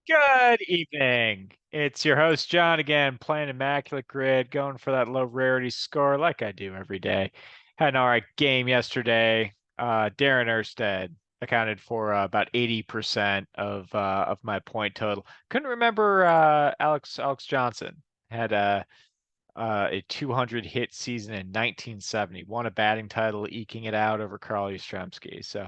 Good evening. It's your host, John, again, playing Immaculate Grid, going for that low rarity score like I do every day. Had an all right game yesterday. Darren Erstead accounted for about 80% of my point total. Couldn't remember Alex Johnson had a 200 hit season in 1970. Won a batting title, eking it out over Carl Yastrzemski. So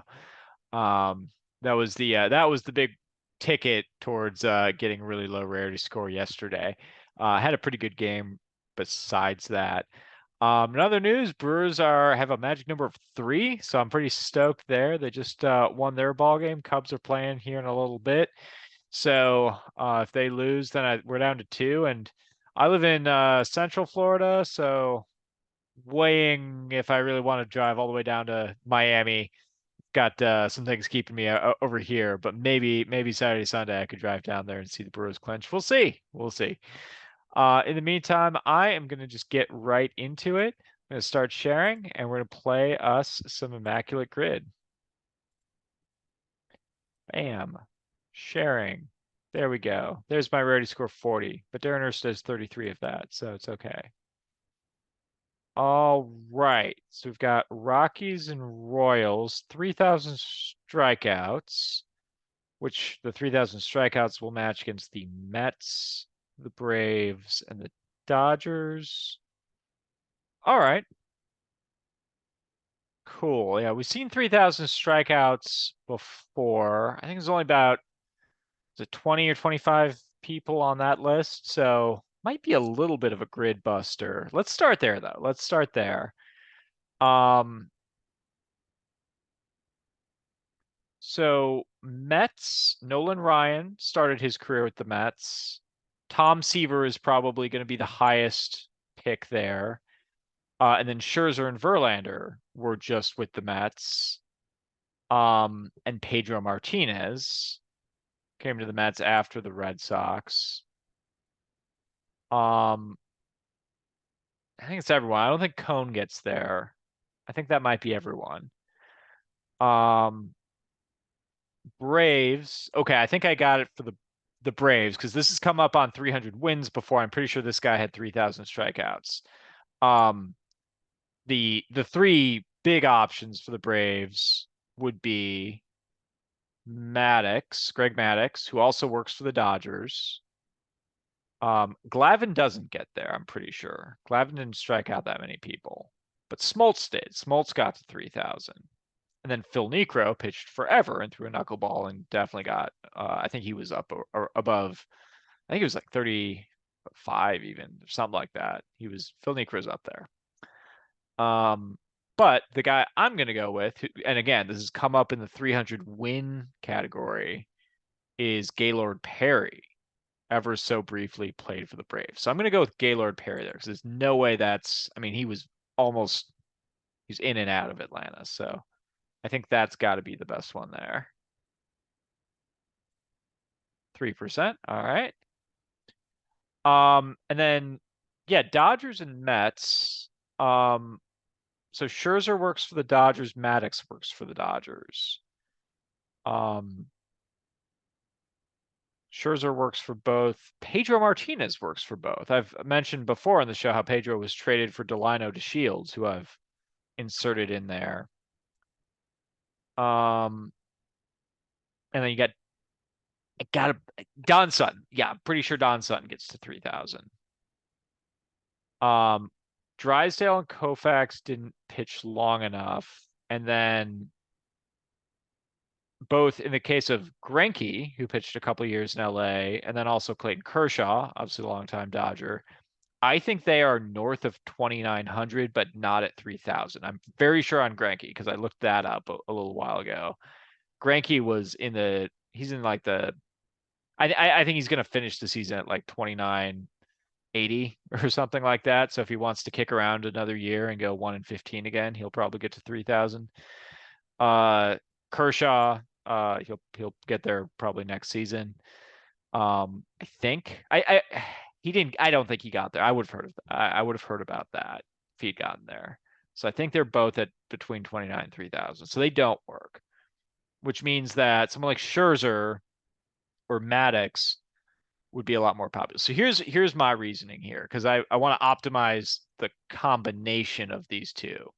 um, that was the big ticket towards getting really low rarity score yesterday. Had a pretty good game besides that. In other news, Brewers have a magic number of 3, so I'm pretty stoked there. They just won their ball game. Cubs are playing here in a little bit. So if they lose, then we're down to 2. And I live in Central Florida, so weighing if I really want to drive all the way down to Miami. Got some things keeping me over here, but maybe Saturday, Sunday I could drive down there and see the Brewers clinch. We'll see. We'll see. In the meantime, I am going to just get right into it. I'm going to start sharing, and we're going to play us some Immaculate Grid. Bam. Sharing. There we go. There's my rarity score 40, but Darren Hurst does 33 of that, so it's okay. All right. So we've got Rockies and Royals, 3,000 strikeouts, which the 3,000 strikeouts will match against the Mets, the Braves, and the Dodgers. All right. Cool. Yeah, we've seen 3,000 strikeouts before. I think there's only about is it 20 or 25 people on that list, so might be a little bit of a grid buster. Let's start there though. Let's start there. Um, so Mets, Nolan Ryan started his career with the Mets. Tom Seaver is probably going to be the highest pick there. And then Scherzer and Verlander were just with the Mets. And Pedro Martinez came to the Mets after the Red Sox. Um, I think it's everyone. I don't think Cone gets there. I think that might be everyone. Um, Braves. Okay, I think I got it for the Braves because this has come up on 300 wins before. I'm pretty sure this guy had 3,000 strikeouts. Um, the 3 big options for the Braves would be Greg Maddux, who also works for the Dodgers. Glavine doesn't get there, I'm pretty sure. Glavine didn't strike out that many people, but Smoltz did. Smoltz got to 3,000. And then Phil Niekro pitched forever and threw a knuckleball and definitely got, I think he was up or above, I think he was like 35 even, something like that. Phil Niekro's up there. But the guy I'm going to go with, and again, this has come up in the 300 win category, is Gaylord Perry. Ever so briefly played for the Braves. So I'm going to go with Gaylord Perry there because there's no way I mean, he's in and out of Atlanta. So I think that's got to be the best one there. 3%. All right. And then, yeah, Dodgers and Mets. Um, so Scherzer works for the Dodgers. Maddux works for the Dodgers. Um, Scherzer works for both. Pedro Martinez works for both. I've mentioned before on the show how Pedro was traded for Delino to Shields, who I've inserted in there. And then you got Don Sutton. Yeah, I'm pretty sure Don Sutton gets to 3,000. Um, Drysdale and Koufax didn't pitch long enough, and then both in the case of Greinke, who pitched a couple years in LA, and then also Clayton Kershaw, obviously a longtime Dodger. I think they are north of 2,900, but not at 3,000. I'm very sure on Greinke because I looked that up a little while ago. Greinke he's in like I think he's going to finish the season at like 2980 or something like that. So if he wants to kick around another year and go 1-15 again, he'll probably get to 3,000. Kershaw, he'll get there probably next season. I think he didn't. I don't think he got there. I would have heard about that if he'd gotten there. So I think they're both at between 29 and 3,000. So they don't work, which means that someone like Scherzer or Maddox would be a lot more popular. So here's my reasoning here, because I want to optimize the combination of these two.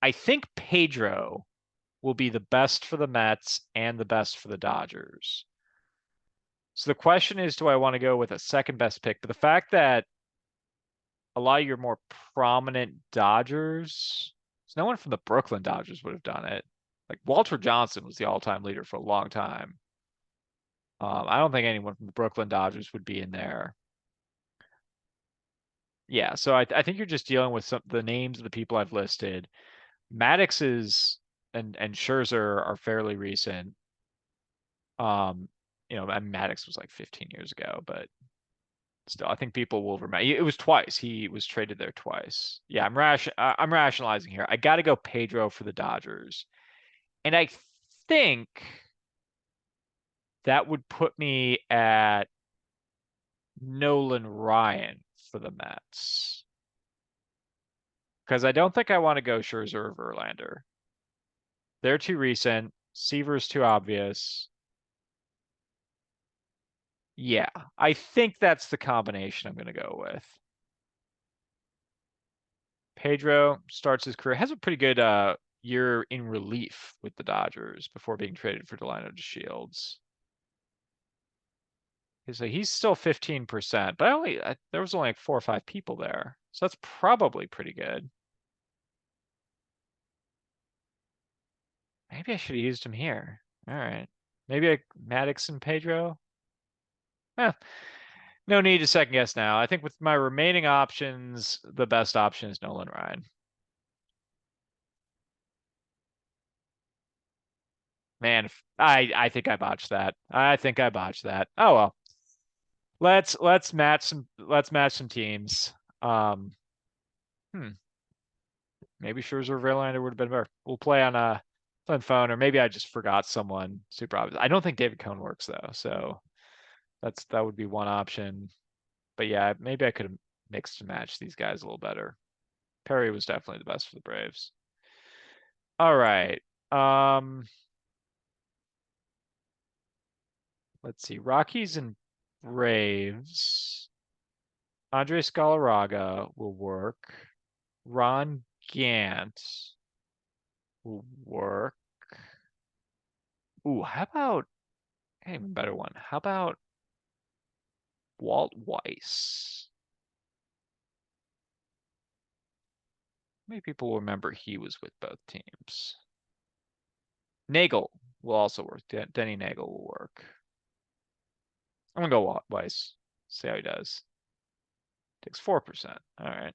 I think Pedro will be the best for the Mets and the best for the Dodgers. So the question is, do I want to go with a second best pick? But the fact that a lot of your more prominent Dodgers, so no one from the Brooklyn Dodgers would have done it. Like Walter Johnson was the all-time leader for a long time. I don't think anyone from the Brooklyn Dodgers would be in there. Yeah, so I think you're just dealing with some the names of the people I've listed. Maddox is and Scherzer are fairly recent. Um, and Maddox was like 15 years ago, but still, I think people will remember. It was twice. He was traded there twice. Yeah, I'm rationalizing here. I got to go Pedro for the Dodgers, and I think that would put me at Nolan Ryan for the Mets, because I don't think I want to go Scherzer or Verlander. They're too recent. Seaver's too obvious. Yeah, I think that's the combination I'm going to go with. Pedro starts his career, has a pretty good year in relief with the Dodgers before being traded for Delino DeShields. So he's still 15%, but there was only like 4 or 5 people there. So that's probably pretty good. Maybe I should have used him here. All right. Maybe Maddox and Pedro. Eh, no need to second guess now. I think with my remaining options, the best option is Nolan Ryan. Man, I think I botched that. I think I botched that. Oh well. Let's match some teams. Um, hmm, maybe Scherzer Verlander would have been better. We'll play on phone, or maybe I just forgot someone super obvious. I don't think David Cohn works though, so that would be one option. But yeah, maybe I could have mixed and matched these guys a little better. Perry was definitely the best for the Braves. All right. Um, let's see. Rockies and Braves. Andres Galarraga will work. Ron Gant will work. Ooh, how about hey, even better one? How about Walt Weiss? How many people will remember he was with both teams? Nagel will also work. Denny Nagel will work. I'm gonna go Walt Weiss. See how he does. Takes 4%. All right.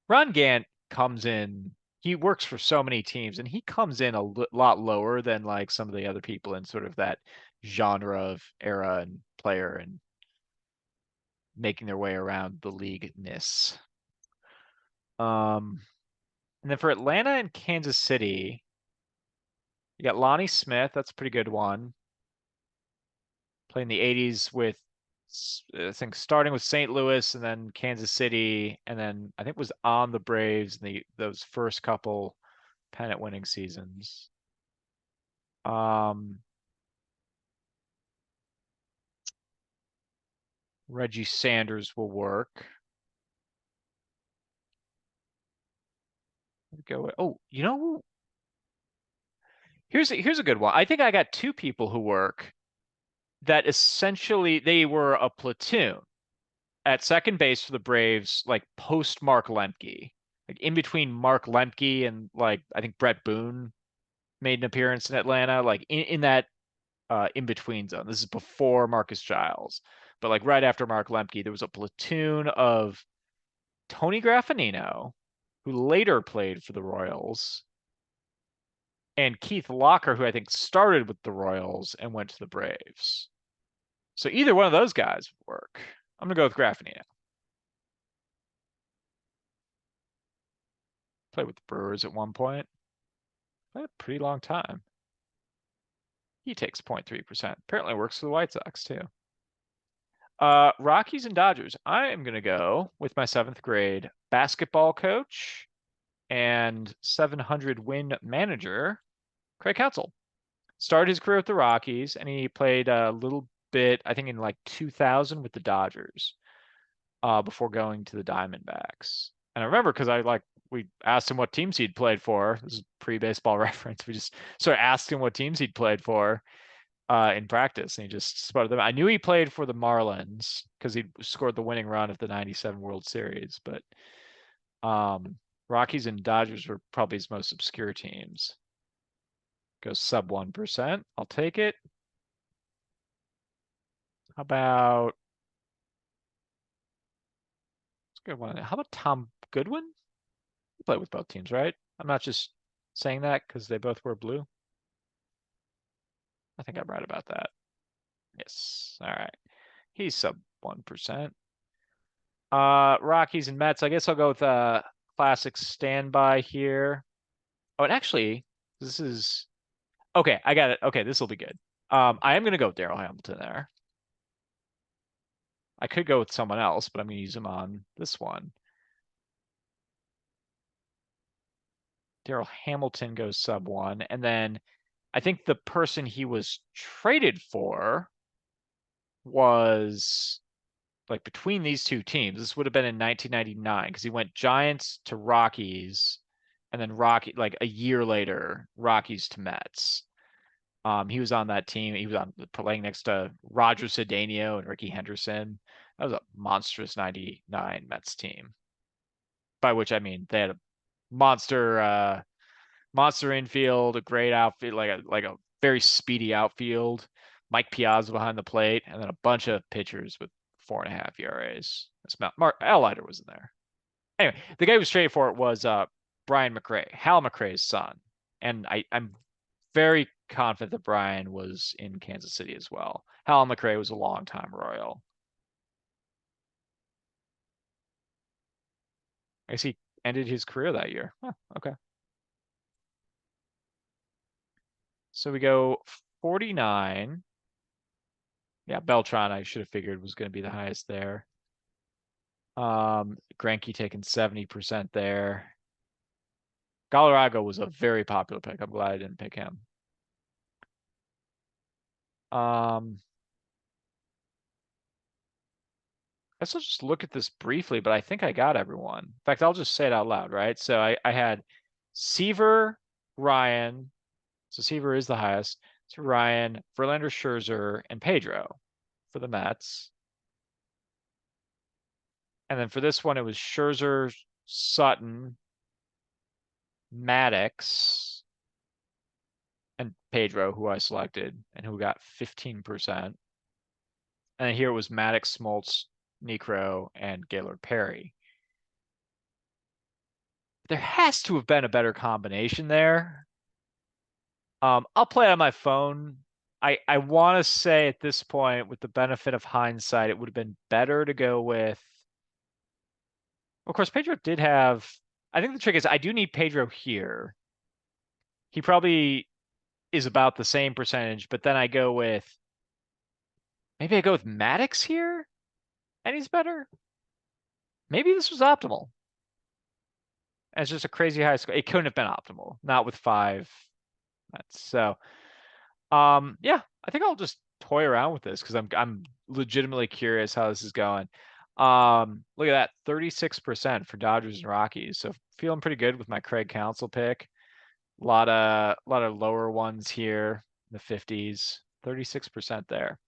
Ron Gant comes in. He works for so many teams, and he comes in a lot lower than like some of the other people in sort of that genre of era and player and making their way around the league-ness. Um, and then for Atlanta and Kansas City, you got Lonnie Smith. That's a pretty good one. Playing the 80s with, I think, starting with St. Louis and then Kansas City, and then I think was on the Braves in those first couple pennant winning seasons. Um, Reggie Sanders will work. Go. Oh, here's a good one. I think I got two people who work that essentially they were a platoon at second base for the Braves, like post Mark Lemke, like in between Mark Lemke and like I think Brett Boone made an appearance in Atlanta, like in that in between zone. This is before Marcus Giles, but like right after Mark Lemke, there was a platoon of Tony Graffanino, who later played for the Royals, and Keith Locker, who I think started with the Royals and went to the Braves. So either one of those guys would work. I'm gonna go with Graffanino. Played with the Brewers at one point. Played a pretty long time. He takes 0.3%. Apparently works for the White Sox too. Rockies and Dodgers. I am gonna go with my 7th grade basketball coach and 700 win manager, Craig Counsell. Started his career with the Rockies, and he played a little bit, I think, in like 2000 with the Dodgers, before going to the Diamondbacks. And I remember because we asked him what teams he'd played for. This is pre-baseball reference. We just sort of asked him what teams he'd played for in practice, and he just spotted them. I knew he played for the Marlins because he scored the winning run at the '97 World Series, but um, Rockies and Dodgers were probably his most obscure teams. Goes sub 1%. I'll take it. How about it's a good one. How about Tom Goodwin? He played with both teams, right? I'm not just saying that because they both were blue. I think I'm right about that. Yes. All right. He's sub 1%. Rockies and Mets. I guess I'll go with classic standby here. Oh, and actually, this is okay. I got it. Okay, this will be good. I am gonna go with Darryl Hamilton there. I could go with someone else, but I'm gonna use him on this one. Darryl Hamilton goes sub 1, and then I think the person he was traded for was like between these two teams. This would have been in 1999 because he went Giants to Rockies, and then like a year later, Rockies to Mets. He was on that team. He was playing next to Roger Cedeno and Ricky Henderson. That was a monstrous '99 Mets team. By which I mean they had a monster infield, a great outfield, like a very speedy outfield. Mike Piazza behind the plate, and then a bunch of pitchers with 4.5 ERAs. Mark Leiter was in there. Anyway, the guy who was traded for it was Brian McRae, Hal McRae's son, and I'm very confident that Brian was in Kansas City as well. Hal McRae was a longtime Royal. I guess he ended his career that year. Huh, okay. So we go 49. Yeah, Beltran, I should have figured was going to be the highest there. Greinke taking 70% there. Galarraga was a very popular pick. I'm glad I didn't pick him. Guess I'll just look at this briefly, but I think I got everyone. In fact, I'll just say it out loud, right? So I had Seaver, Ryan. So Seaver is the highest. So Ryan, Verlander, Scherzer, and Pedro for the Mets. And then for this one, it was Scherzer, Sutton, Maddox, and Pedro, who I selected and who got 15%. And here it was Maddox, Smoltz, Necro, and Gaylord Perry. There has to have been a better combination there. I'll play it on my phone. I want to say at this point, with the benefit of hindsight, it would have been better to go with. Of course, Pedro did have. I think the trick is I do need Pedro here. He probably is about the same percentage, but then I go with. Maybe I go with Maddox here, and he's better. Maybe this was optimal. And it's just a crazy high score. It couldn't have been optimal, not with 5. So, yeah, I think I'll just toy around with this because I'm legitimately curious how this is going. Look at that, 36% for Dodgers and Rockies. So feeling pretty good with my Craig Counsell pick. A lot of lower ones here, in the 50s, 36% there.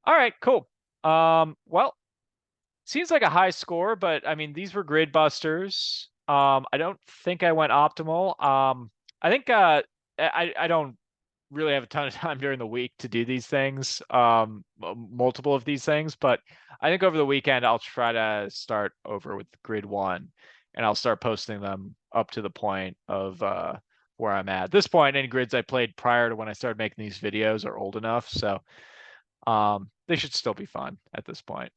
All right, cool. Well, seems like a high score, but I mean these were grid busters. I don't think I went optimal. I think I don't really have a ton of time during the week to do these things, multiple of these things, but I think over the weekend I'll try to start over with grid 1 and I'll start posting them up to the point of where I'm at. At this point, any grids I played prior to when I started making these videos are old enough, so they should still be fun at this point.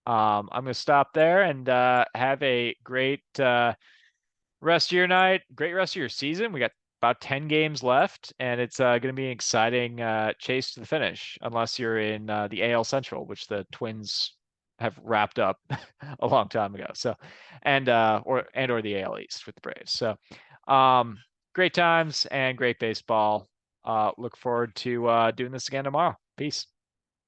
I'm going to stop there and have a great rest of your night, great rest of your season. We got about 10 games left, and it's going to be an exciting chase to the finish, unless you're in the AL Central, which the Twins have wrapped up a long time ago. So, or the AL East with the Braves. So, great times and great baseball. Look forward to doing this again tomorrow. Peace.